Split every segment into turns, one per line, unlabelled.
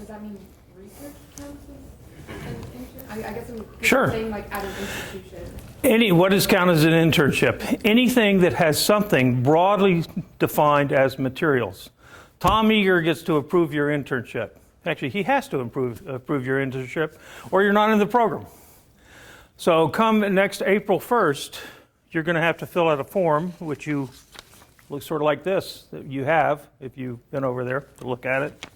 does that mean research counts as an internship? I guess I'm
Sure.
saying like at an institution.
What is counted as an internship? Anything that has something broadly defined as materials. Tom Eager gets to approve your internship. Actually, he has to approve your internship, or you're not in the program. So come next April 1st, you're going to have to fill out a form, which you looks sort of like this, that you have, if you've been over there to look at it.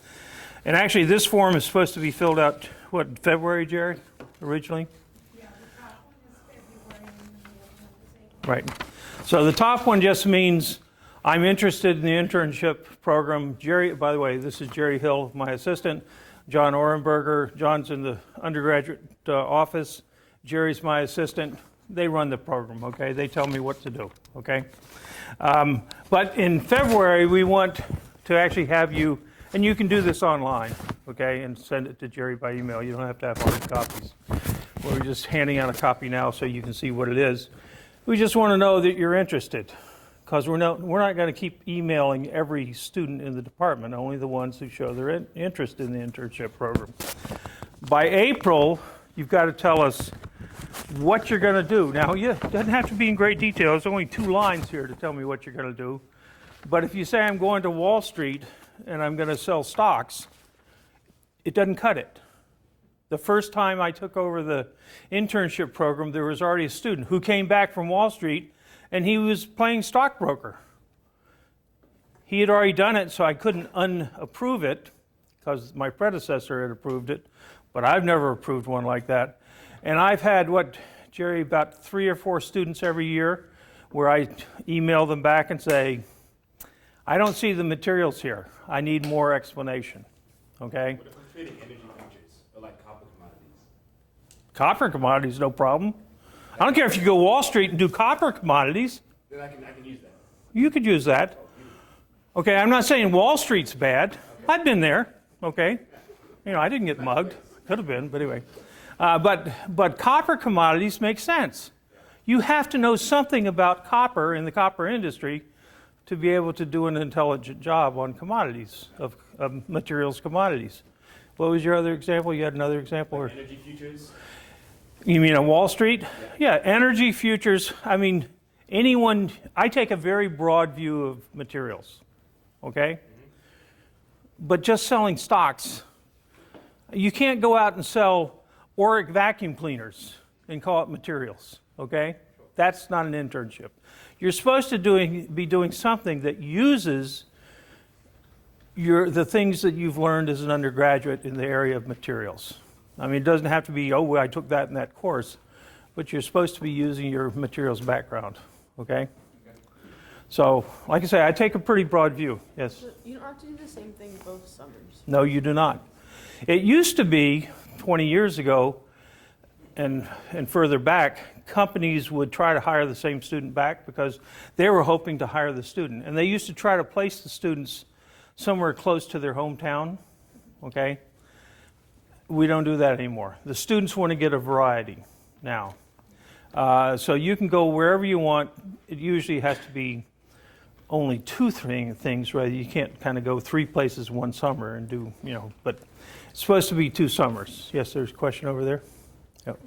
And actually, this form is supposed to be filled out, what, February, Jerry, originally?
Yeah, the top one is February and the middle one is
Right. So the top one just means I'm interested in the internship program. Jerry, by the way, this is Jerry Hill, my assistant. John Orenberger. John's in the undergraduate office. Jerry's my assistant. They run the program, okay? They tell me what to do, okay? But in February, we want to actually have you, and you can do this online, okay, and send it to Jerry by email. You don't have to have hard copies. We're just handing out a copy now so you can see what it is. We just want to know that you're interested, because we're not going to keep emailing every student in the department, only the ones who show their interest in the internship program. By April, you've got to tell us what you're going to do. Now, it doesn't have to be in great detail. There's only 2 lines here to tell me what you're going to do. But if you say I'm going to Wall Street and I'm going to sell stocks, it doesn't cut it. The first time I took over the internship program, there was already a student who came back from Wall Street, and he was playing stockbroker. He had already done it, so I couldn't unapprove it because my predecessor had approved it, but I've never approved one like that. And I've had, Jerry, about 3 or 4 students every year where I email them back and say, I don't see the materials here. I need more explanation, okay?
What if I'm trading energy futures or like copper commodities?
Copper commodities, no problem. I don't care if you go Wall Street and do copper commodities.
Then I can use that.
You could use that. Okay, I'm not saying Wall Street's bad. I've been there, okay? You know, I didn't get mugged. Could have been, but anyway. But copper commodities make sense. You have to know something about copper in the copper industry to be able to do an intelligent job on commodities, of materials commodities. What was your other example? You had another example? Or?
Energy futures?
You mean on Wall Street? Yeah, energy futures. I mean, I take a very broad view of materials, okay? Mm-hmm. But just selling stocks, you can't go out and sell Oric vacuum cleaners and call it materials, okay? That's not an internship. You're supposed to be doing something that uses the things that you've learned as an undergraduate in the area of materials. I mean, it doesn't have to be, I took that in that course, but you're supposed to be using your materials background, okay? So, like I say, I take a pretty broad view, yes?
So you don't have to do the same thing both summers.
No, you do not. It used to be, 20 years ago, and further back, companies would try to hire the same student back because they were hoping to hire the student. And they used to try to place the students somewhere close to their hometown, okay? We don't do that anymore. The students want to get a variety now. So you can go wherever you want. It usually has to be only 2 things, right? You can't kind of go 3 places one summer and do, but it's supposed to be 2 summers. Yes, there's a question over there. Yep.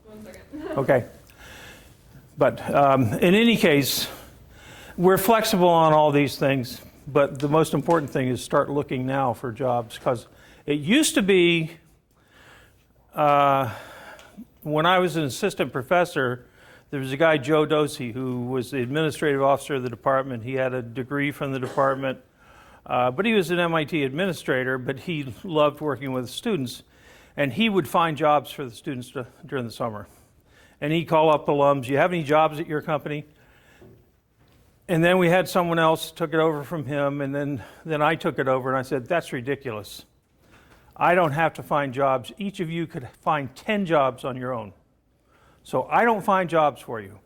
1 second.
Okay. But in any case, we're flexible on all these things, but the most important thing is start looking now for jobs, because it used to be, when I was an assistant professor, there was a guy, Joe Dosey, who was the administrative officer of the department. He had a degree from the department, but he was an MIT administrator, but he loved working with students, and he would find jobs for the students during the summer. And he'd call up alums, you have any jobs at your company? And then we had someone else took it over from him, and then I took it over, and I said, that's ridiculous. I don't have to find jobs. Each of you could find 10 jobs on your own. So I don't find jobs for you.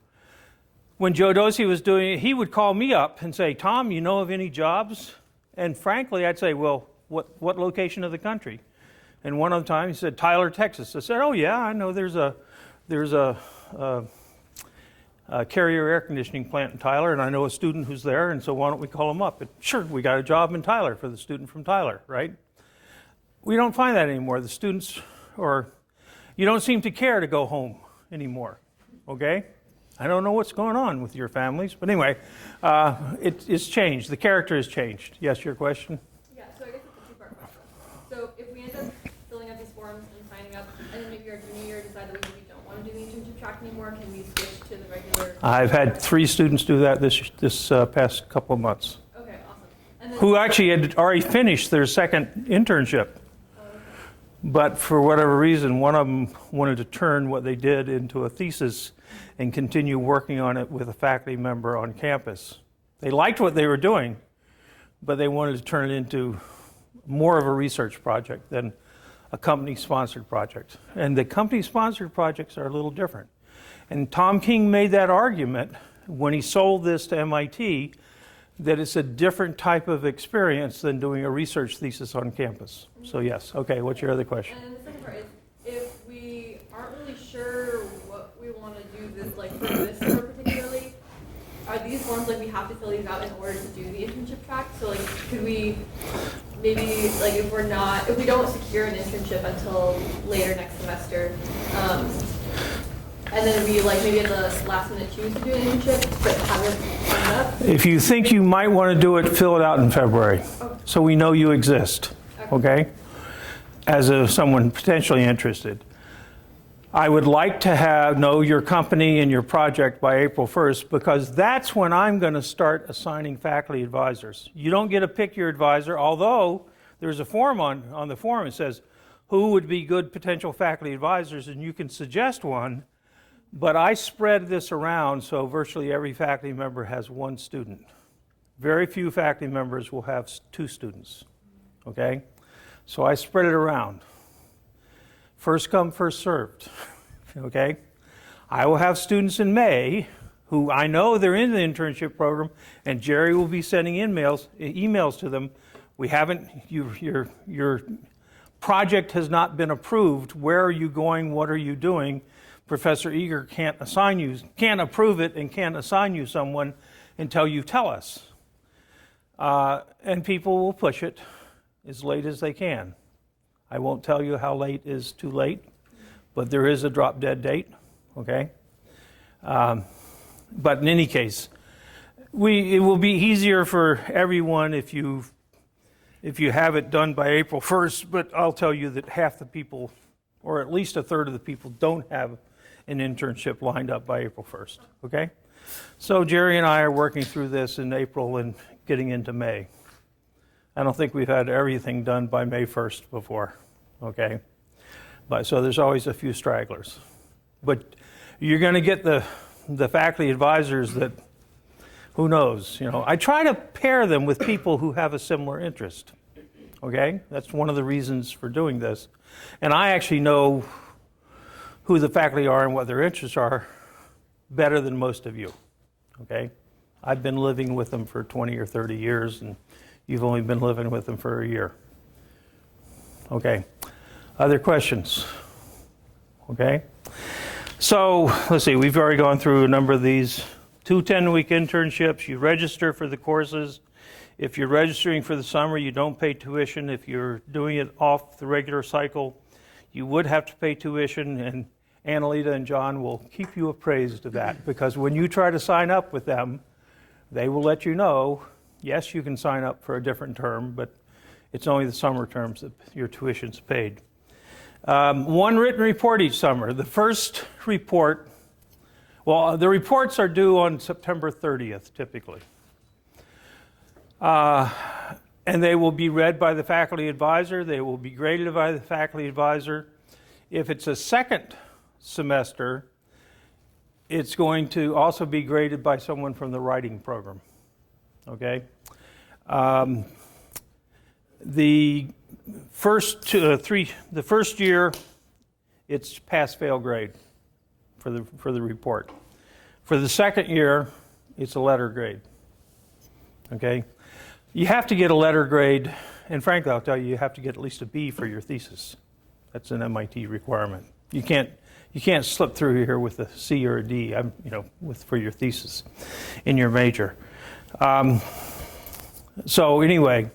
When Joe Dosey was doing it, he would call me up and say, Tom, you know of any jobs? And frankly, I'd say, well, what location of the country? And one other time he said, Tyler, Texas. I said, oh yeah, I know there's a Carrier air conditioning plant in Tyler, and I know a student who's there, and so why don't we call him up? And sure, we got a job in Tyler for the student from Tyler, right? we don't find that anymore. The students, or you don't seem to care to go home anymore, okay? I don't know what's going on with your families, but anyway, it's changed. The character has changed. Yes, your question?
Yeah, so I guess it's a two-part question. So if we end up filling out these forms and signing up, and then maybe our junior year decide that we maybe don't want to do the internship track anymore, can we switch to the regular?
I've had 3 students do that this past couple of months,
Okay, awesome. And then,
who actually had already finished their second internship. But for whatever reason, one of them wanted to turn what they did into a thesis and continue working on it with a faculty member on campus. They liked what they were doing, but they wanted to turn it into more of a research project than a company-sponsored project. And the company-sponsored projects are a little different. And Tom King made that argument when he sold this to MIT, that it's a different type of experience than doing a research thesis on campus. So yes, okay, what's your other question?
and then the second part is, if we aren't really sure what we want to do this, like for this summer particularly, are these forms, like we have to fill these out in order to do the internship track? So like, could we maybe, like if we don't secure an internship until later next semester, and then we like maybe at the last minute choose to do an internship, but haven't signed up?
If you think you might want to do it, fill it out in February, so we know you exist, okay? As someone potentially interested. I would like to know your company and your project by April 1st, because that's when I'm going to start assigning faculty advisors. You don't get to pick your advisor, although there's a form on the form that says who would be good potential faculty advisors, and you can suggest one. But I spread this around so virtually every faculty member has 1 student. Very few faculty members will have 2 students, okay? So I spread it around. First come, first served, okay? I will have students in May who I know they're in the internship program, and Jerry will be sending emails to them. We haven't, your project has not been approved. Where are you going? What are you doing? Professor Eager can't approve it and can't assign you someone until you tell us. And people will push it as late as they can. I won't tell you how late is too late, but there is a drop dead date, okay? But in any case, it will be easier for everyone if you have it done by April 1st, but I'll tell you that half the people, or at least a third of the people, don't have an internship lined up by April 1st, okay? So Jerry and I are working through this in April and getting into May. I don't think we've had everything done by May 1st before, okay? But so there's always a few stragglers. But you're going to get the faculty advisors that, who knows, I try to pair them with people who have a similar interest, okay? That's one of the reasons for doing this. And I actually know who the faculty are and what their interests are better than most of you, okay? I've been living with them for 20 or 30 years, and you've only been living with them for a year. Okay, other questions? Okay, so let's see, we've already gone through a number of these. 2 10-week internships, you register for the courses. If you're registering for the summer, you don't pay tuition. If you're doing it off the regular cycle, you would have to pay tuition, and Annalita and John will keep you appraised of that, because when you try to sign up with them, they will let you know, yes, you can sign up for a different term, but it's only the summer terms that your tuition's paid. 1 written report each summer. The first report, the reports are due on September 30th, typically. And they will be read by the faculty advisor. They will be graded by the faculty advisor. If it's a second semester, it's going to also be graded by someone from the writing program, okay? The first year, it's pass-fail grade for the report. For the second year, it's a letter grade, okay? You have to get a letter grade, and frankly, I'll tell you, you have to get at least a B for your thesis. That's an MIT requirement. You can't slip through here with a C or a D, for your thesis in your major. So anyway,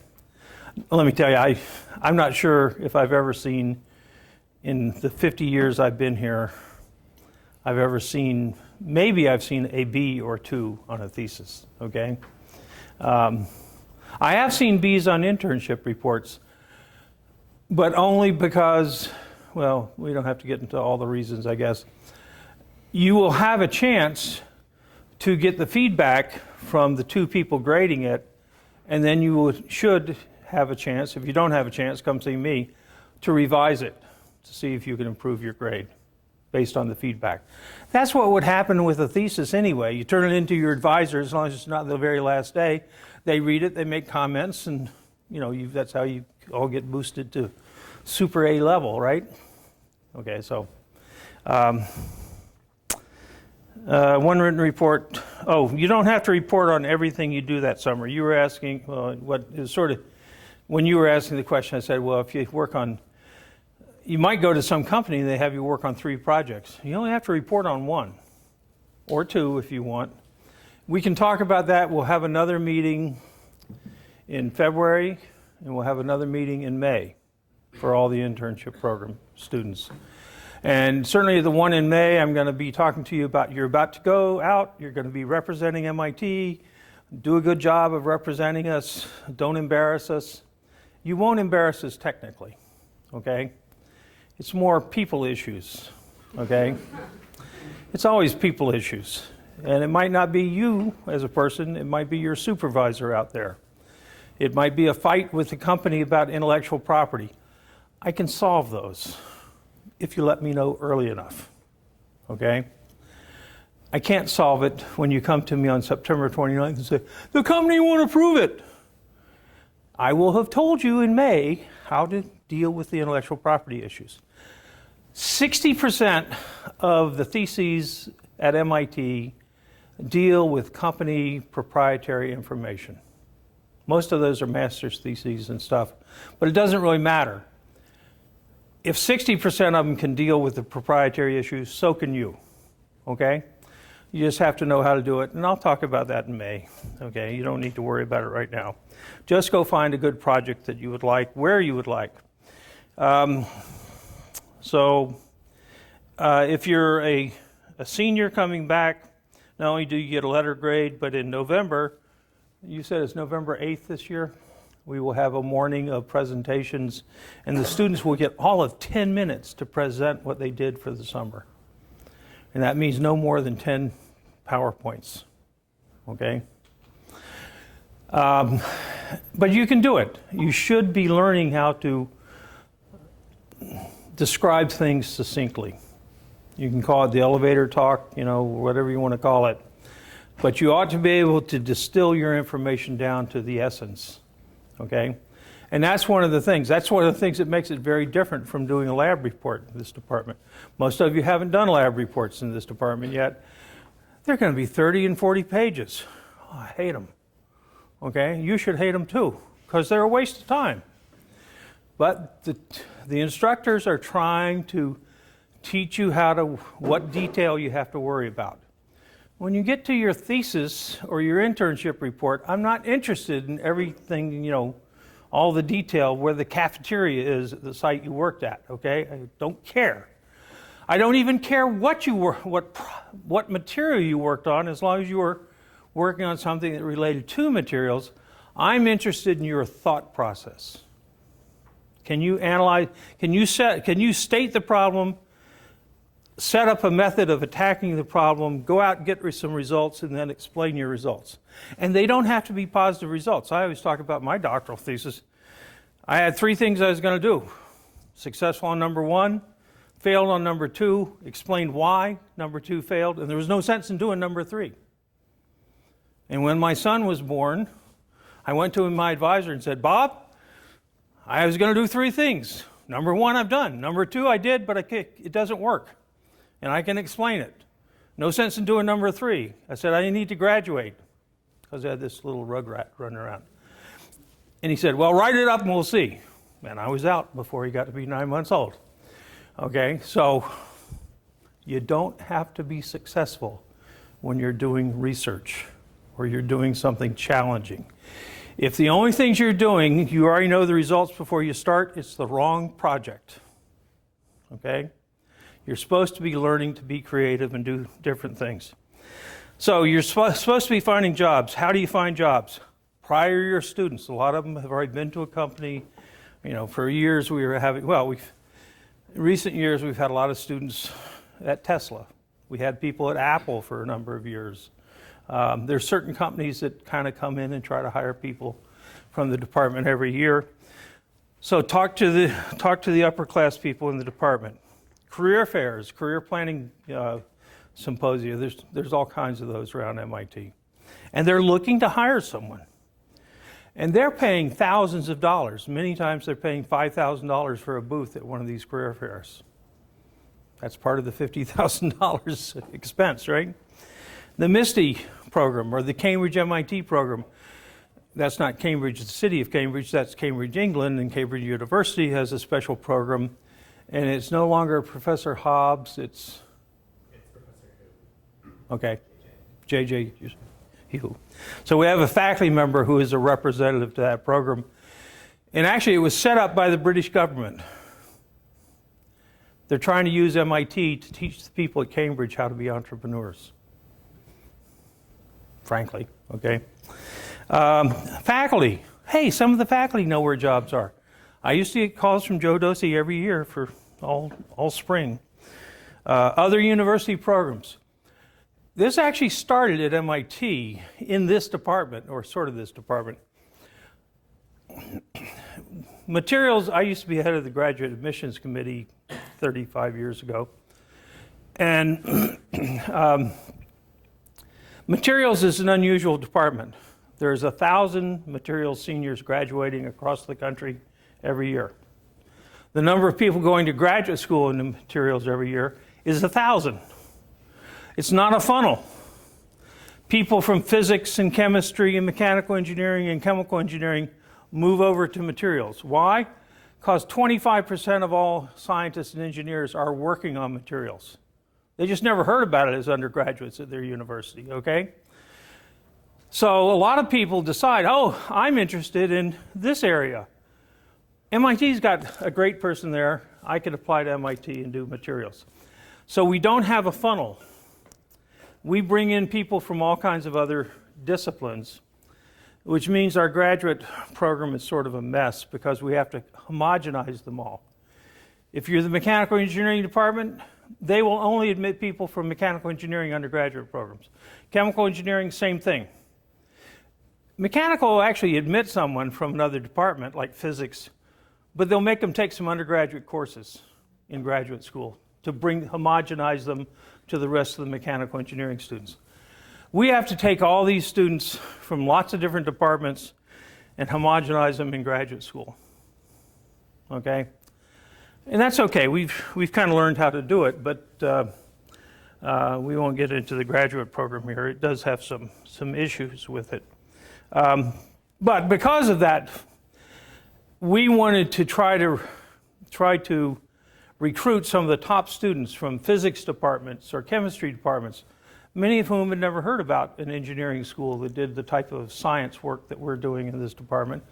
Let me tell you, I'm not sure if I've ever seen, in the 50 years I've been here, I've ever seen, maybe I've seen a B or two on a thesis, okay? I have seen Bs on internship reports, but only because, well, we don't have to get into all the reasons, I guess. You will have a chance to get the feedback from the two people grading it, and then you should have a chance, if you don't have a chance, come see me, to revise it, to see if you can improve your grade based on the feedback. That's what would happen with a thesis anyway. You turn it into your advisor, as long as it's not the very last day. They read it, they make comments, and that's how you all get boosted to super A level, right? Okay, so one written report. Oh, you don't have to report on everything you do that summer. You were asking what is sort of, when you were asking the question, I said, well, if you work on, you might go to some company and they have you work on 3 projects. You only have to report on 1 or 2 if you want. We can talk about that. We'll have another meeting in February, and we'll have another meeting in May for all the internship program students. And certainly the one in May, I'm going to be talking to you about, you're about to go out, you're going to be representing MIT, do a good job of representing us, don't embarrass us. You won't embarrass us technically, okay? It's more people issues, okay? It's always people issues. And it might not be you as a person, it might be your supervisor out there. It might be a fight with the company about intellectual property. I can solve those if you let me know early enough, okay? I can't solve it when you come to me on September 29th and say, the company won't approve it. I will have told you in May how to deal with the intellectual property issues. 60% of the theses at MIT deal with company proprietary information. Most of those are master's theses and stuff, but it doesn't really matter. If 60% of them can deal with the proprietary issues, so can you, okay? You just have to know how to do it, and I'll talk about that in May, okay? You don't need to worry about it right now. Just go find a good project that you would like, where you would like. If you're a senior coming back, not only do you get a letter grade, but in November, you said it's November 8th this year, we will have a morning of presentations, and the students will get all of 10 minutes to present what they did for the summer. And that means no more than 10 PowerPoints, okay? But you can do it. You should be learning how to describe things succinctly. You can call it the elevator talk, whatever you want to call it. But you ought to be able to distill your information down to the essence, okay? And that's one of the things. That's one of the things that makes it very different from doing a lab report in this department. Most of you haven't done lab reports in this department yet. They're going to be 30 and 40 pages. Oh, I hate them, okay? You should hate them too, because they're a waste of time. But the instructors are trying to teach you what detail you have to worry about. When you get to your thesis or your internship report, I'm not interested in everything, all the detail where the cafeteria is at the site you worked at, okay? I don't care. I don't even care what material you worked on, as long as you were working on something that related to materials. I'm interested in your thought process. Can you analyze, can you state the problem, set up a method of attacking the problem, go out and get some results, and then explain your results. And they don't have to be positive results. I always talk about my doctoral thesis. I had 3 things I was going to do. Successful on number 1, failed on number 2, explained why number 2 failed, and there was no sense in doing number 3. And when my son was born, I went to my advisor and said, Bob, I was going to do 3 things. Number 1, I've done. Number 2, I did, but it doesn't work. And I can explain it. No sense in doing number 3. I said, I need to graduate, because I had this little rugrat running around. And he said, well, write it up and we'll see. And I was out before he got to be 9 months old. Okay, so you don't have to be successful when you're doing research or you're doing something challenging. If the only things you're doing, you already know the results before you start, it's the wrong project. Okay? You're supposed to be learning to be creative and do different things. So you're supposed to be finding jobs. How do you find jobs? Prior year students. A lot of them have already been to a company. For years we were having, in recent years we've had a lot of students at Tesla. We had people at Apple for a number of years. There's certain companies that kind of come in and try to hire people from the department every year. So talk to the upper class people in the department. Career fairs, career planning symposia. There's all kinds of those around MIT, and they're looking to hire someone. And they're paying thousands of dollars. Many times they're paying $5,000 for a booth at one of these career fairs. That's part of the $50,000 expense, right? The MISTI program, or the Cambridge MIT program, that's not Cambridge, the city of Cambridge, that's Cambridge, England, and Cambridge University has a special program, and it's no longer Professor Hobbs, it's
Professor Who.
okay, JJ Hugh. So we have a faculty member who is a representative to that program, and actually it was set up by the British government. They're trying to use MIT to teach the people at Cambridge how to be entrepreneurs. Frankly, okay? Faculty. Hey, some of the faculty know where jobs are. I used to get calls from Joe Dosey every year for all spring. Other university programs. This actually started at MIT in this department, or sort of this department. Materials, I used to be head of the Graduate Admissions Committee 35 years ago. And materials is an unusual department. There's 1,000 materials seniors graduating across the country every year. The number of people going to graduate school in the materials every year is 1,000. It's not a funnel. People from physics and chemistry and mechanical engineering and chemical engineering move over to materials. Why? Because 25% of all scientists and engineers are working on materials. They just never heard about it as undergraduates at their university, okay? So a lot of people decide, oh, I'm interested in this area. MIT's got a great person there. I could apply to MIT and do materials. So we don't have a funnel. We bring in people from all kinds of other disciplines, which means our graduate program is sort of a mess because we have to homogenize them all. If you're the mechanical engineering department, they will only admit people from mechanical engineering undergraduate programs. Chemical engineering, same thing. Mechanical will actually admit someone from another department, like physics, but they'll make them take some undergraduate courses in graduate school to homogenize them to the rest of the mechanical engineering students. We have to take all these students from lots of different departments and homogenize them in graduate school. Okay? And that's okay. We've kind of learned how to do it, but we won't get into the graduate program here. It does have some issues with it. But because of that, we wanted to try to recruit some of the top students from physics departments or chemistry departments, many of whom had never heard about an engineering school that did the type of science work that we're doing in this department.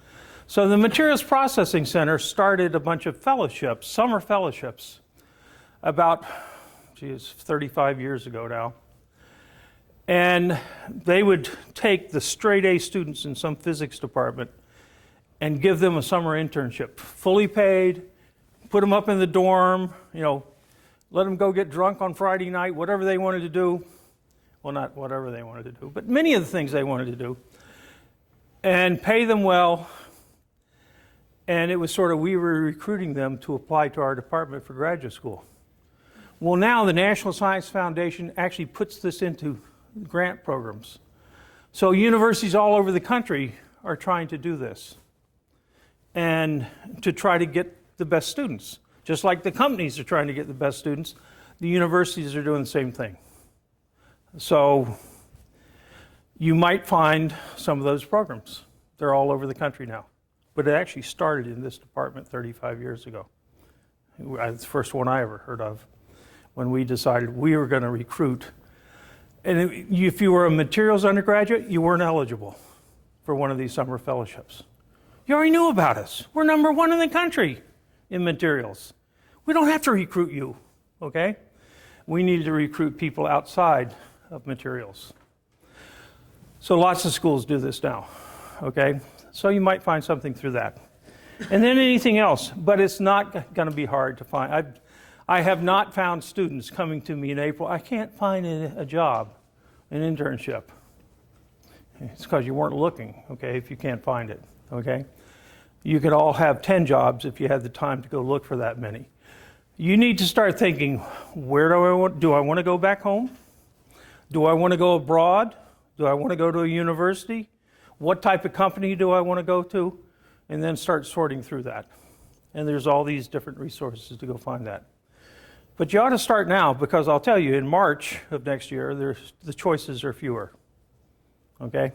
So the Materials Processing Center started a bunch of fellowships, summer fellowships, about, 35 years ago now. And they would take the straight A students in some physics department and give them a summer internship, fully paid, put them up in the dorm, let them go get drunk on Friday night, whatever they wanted to do. Well, not whatever they wanted to do, but many of the things they wanted to do. And pay them well. And it was sort of, we were recruiting them to apply to our department for graduate school. Well, now the National Science Foundation actually puts this into grant programs. So universities all over the country are trying to do this and to try to get the best students. Just like the companies are trying to get the best students, the universities are doing the same thing. So you might find some of those programs. They're all over the country now. But it actually started in this department 35 years ago. It's the first one I ever heard of, when we decided we were going to recruit. And if you were a materials undergraduate, you weren't eligible. for one of these summer fellowships. You already knew about us. We're number one in the country in materials. We don't have to recruit you, okay? We need to recruit people outside of materials. So lots of schools do this now, okay? So you might find something through that. And then anything else, but it's not going to be hard to find. I have not found students coming to me in April, I can't find a job, an internship. It's because you weren't looking, okay, if you can't find it, okay? You could all have 10 jobs if you had the time to go look for that many. You need to start thinking, where do I want to go back home? Do I want to go abroad? Do I want to go to a university? What type of company do I want to go to? And then start sorting through that. And there's all these different resources to go find that. But you ought to start now, because I'll tell you, in March of next year, the choices are fewer. Okay?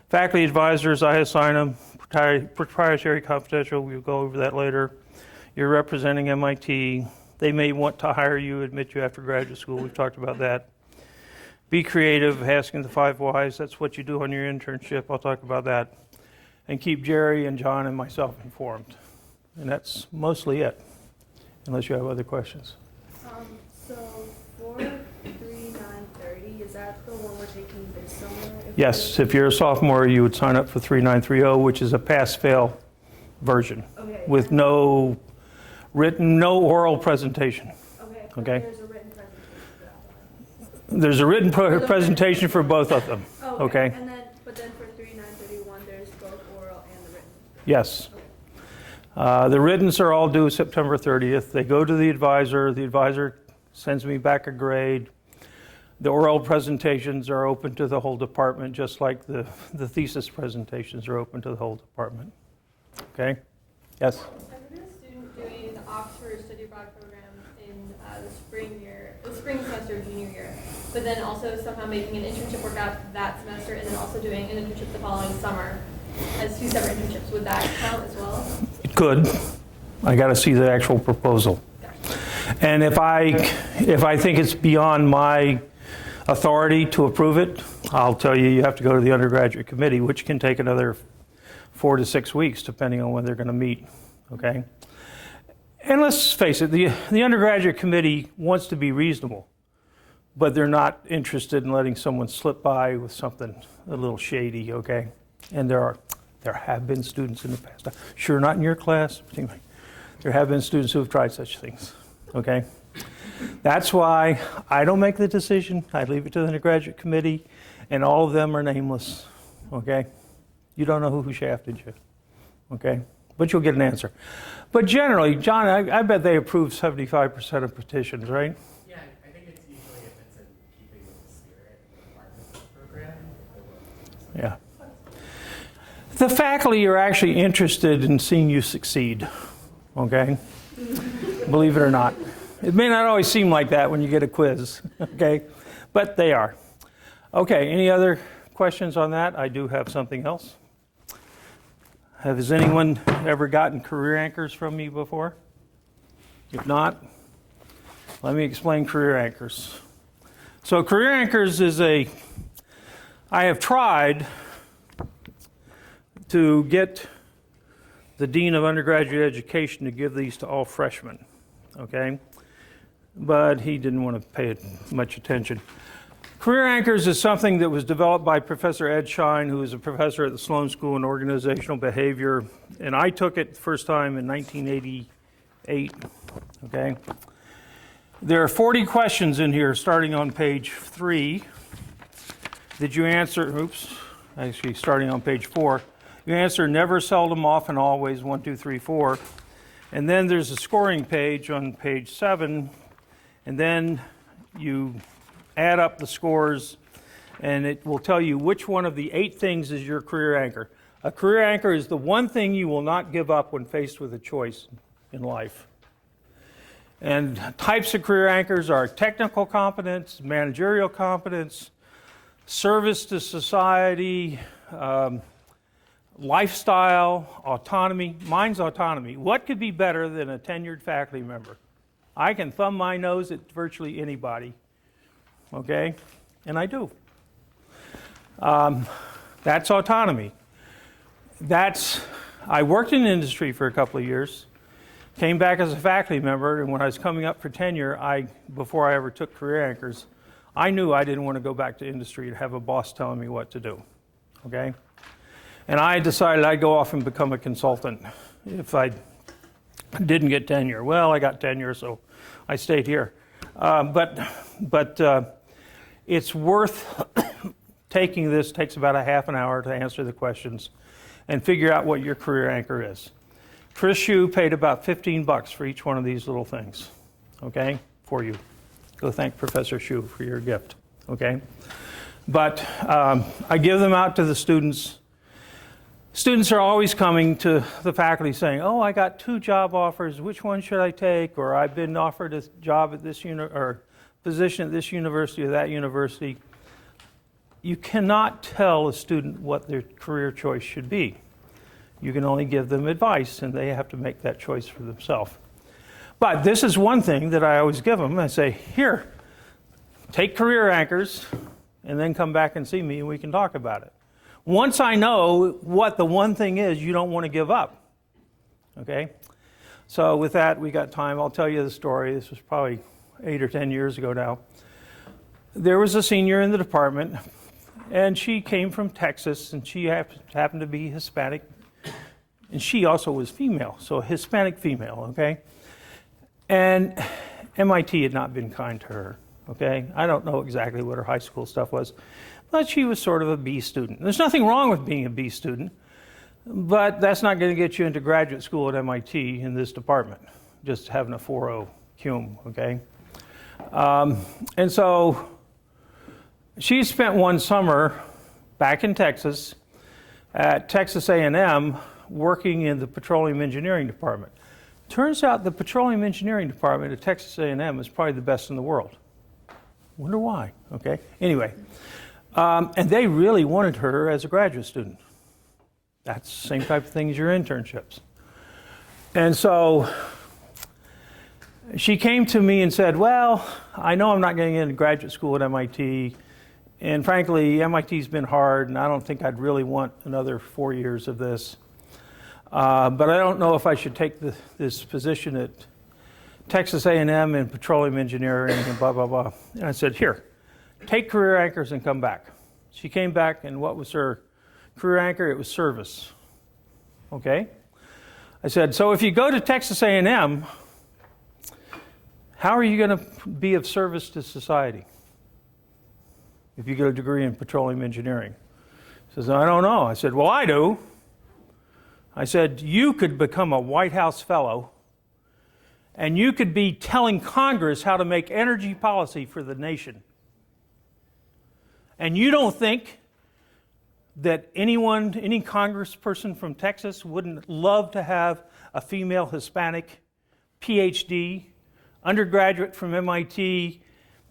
Faculty advisors, I assign them, proprietary, confidential, we'll go over that later. You're representing MIT. They may want to hire you, admit you after graduate school. We've talked about that. Be creative, asking the 5 whys. That's what you do on your internship. I'll talk about that. And keep Jerry and John and myself informed. And that's mostly it, unless you have other questions.
So for 3930, is that the one we're taking this summer?
Yes, if you're a sophomore, you would sign up for 3930, which is a pass-fail version with no oral presentation. Okay.
There's a written presentation for that one.
There's a written presentation for both of them. Okay.
And then, but then for 3931, there's both oral and the written.
Yes. The writtens are all due September 30th. They go to the advisor. The advisor sends me back a grade. The oral presentations are open to the whole department, just like the thesis presentations are open to the whole department. Okay? Yes?
I've been a student doing the Oxford Study Abroad program in the spring semester of junior year, but then also somehow making an internship work out that semester, and then also doing an internship the following summer as 2 separate internships. Would that count as well?
It could. I got to see the actual proposal.
Gotcha.
And if I think it's beyond my authority to approve it, I'll tell you have to go to the Undergraduate Committee, which can take another 4 to 6 weeks, depending on when they're going to meet, okay? And let's face it, the Undergraduate Committee wants to be reasonable, but they're not interested in letting someone slip by with something a little shady, okay? And there have been students in the past, sure not in your class, but anyway, there have been students who have tried such things, okay? That's why I don't make the decision. I leave it to the Undergraduate Committee, and all of them are nameless, okay? You don't know who shafted you, okay? But you'll get an answer. But generally, John, I bet they approve 75% of petitions, right?
Yeah, I think it's usually if it's in keeping with the spirit and the requirements of the program.
Yeah. The faculty are actually interested in seeing you succeed, okay? Believe it or not. It may not always seem like that when you get a quiz, okay? But they are. Okay, any other questions on that? I do have something else. Has anyone ever gotten career anchors from me before? If not, let me explain career anchors. So career anchors is I have tried to get the Dean of Undergraduate Education to give these to all freshmen, okay? But he didn't want to pay it much attention. Career Anchors is something that was developed by Professor Ed Schein, who is a professor at the Sloan School in Organizational Behavior, and I took it the first time in 1988, okay? There are 40 questions in here starting on page 3. Did you answer, actually starting on page 4. You answer never, seldom, often, always, 1, 2, 3, 4. And then there's a scoring page on page 7, and then you add up the scores, and it will tell you which one of the 8 things is your career anchor. A career anchor is the one thing you will not give up when faced with a choice in life. And types of career anchors are technical competence, managerial competence, service to society, lifestyle, autonomy. Mine's autonomy. What could be better than a tenured faculty member? I can thumb my nose at virtually anybody, okay? And I do. That's autonomy. I worked in industry for a couple of years, came back as a faculty member, and when I was coming up for tenure, before I ever took career anchors, I knew I didn't want to go back to industry to have a boss telling me what to do, okay? And I decided I'd go off and become a consultant if I didn't get tenure. Well, I got tenure, so I stayed here. But it's worth taking this. Takes about a half an hour to answer the questions and figure out what your career anchor is. Chris Shue paid about $15 for each one of these little things, okay, for you. Go thank Professor Shue for your gift, okay? But I give them out to the students. Students are always coming to the faculty saying, oh, I got 2 job offers, which one should I take? Or I've been offered a job at this or position at this university or that university. You cannot tell a student what their career choice should be. You can only give them advice, and they have to make that choice for themselves. But this is one thing that I always give them. I say, here, take career anchors, and then come back and see me, and we can talk about it. Once I know what the one thing is you don't want to give up, okay? So with that, we got time. I'll tell you the story. This was probably 8 or 10 years ago now. There was a senior in the department, and she came from Texas, and she happened to be Hispanic, and she also was female, so a Hispanic female, okay? And MIT had not been kind to her, okay? I don't know exactly what her high school stuff was, but she was sort of a B student. There's nothing wrong with being a B student, but that's not going to get you into graduate school at MIT in this department, just having a 4.0 cum, okay? And so she spent one summer back in Texas at Texas A&M working in the petroleum engineering department. Turns out the petroleum engineering department at Texas A&M is probably the best in the world. Wonder why, okay? Anyway. And they really wanted her as a graduate student. That's the same type of thing as your internships. And so she came to me and said, well, I know I'm not getting into graduate school at MIT, and frankly, MIT's been hard, and I don't think I'd really want another 4 years of this. But I don't know if I should take this position at Texas A&M in petroleum engineering and blah, blah, blah. And I said, here. Take career anchors and come back. She came back, and what was her career anchor? It was service. Okay? I said, so if you go to Texas A&M, how are you going to be of service to society if you get a degree in petroleum engineering? She says, I don't know. I said, well, I do. I said, you could become a White House fellow, and you could be telling Congress how to make energy policy for the nation. And you don't think that any congressperson from Texas wouldn't love to have a female Hispanic PhD, undergraduate from MIT,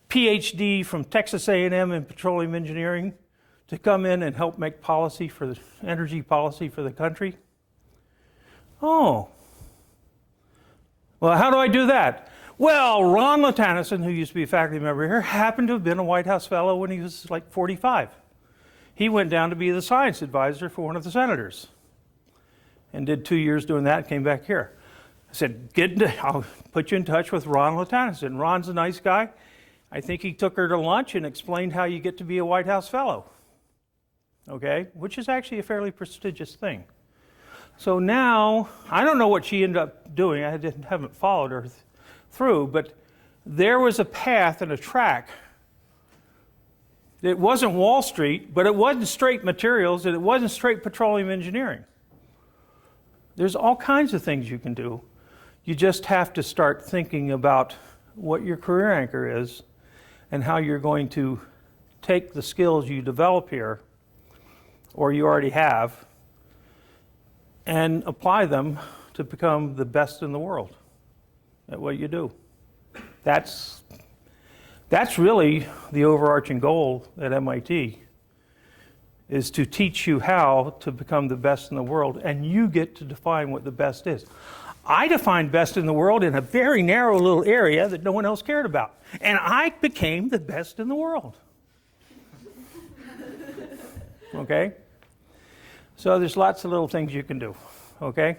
PhD from Texas A&M in petroleum engineering to come in and help make policy for the energy policy for the country? Oh. Well, how do I do that? Well, Ron Latanison, who used to be a faculty member here, happened to have been a White House fellow when he was like 45. He went down to be the science advisor for one of the senators and did 2 years doing that and came back here. I said, I'll put you in touch with Ron Latanison. Ron's a nice guy. I think he took her to lunch and explained how you get to be a White House fellow, okay, which is actually a fairly prestigious thing. So now, I don't know what she ended up doing. I haven't followed her through, but there was a path and a track. It wasn't Wall Street, but it wasn't straight materials, and it wasn't straight petroleum engineering. There's all kinds of things you can do. You just have to start thinking about what your career anchor is and how you're going to take the skills you develop here, or you already have, and apply them to become the best in the world at what you do. That's really the overarching goal at MIT, is to teach you how to become the best in the world, and you get to define what the best is. I defined best in the world in a very narrow little area that no one else cared about, and I became the best in the world. okay? So there's lots of little things you can do, okay?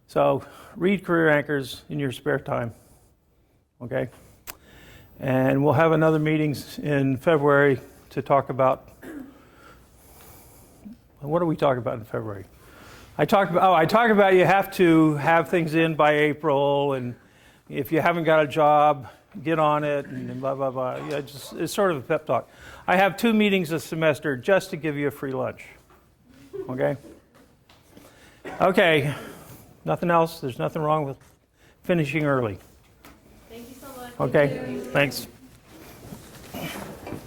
So read Career Anchors in your spare time, okay? And we'll have another meetings in February to talk about, what do we talk about in February? I talk about you have to have things in by April, and if you haven't got a job, get on it, and blah, blah, blah. Yeah, it's sort of a pep talk. I have 2 meetings a semester just to give you a free lunch, okay? Okay, nothing else. There's nothing wrong with finishing early.
Thank you so much.
Okay, thanks.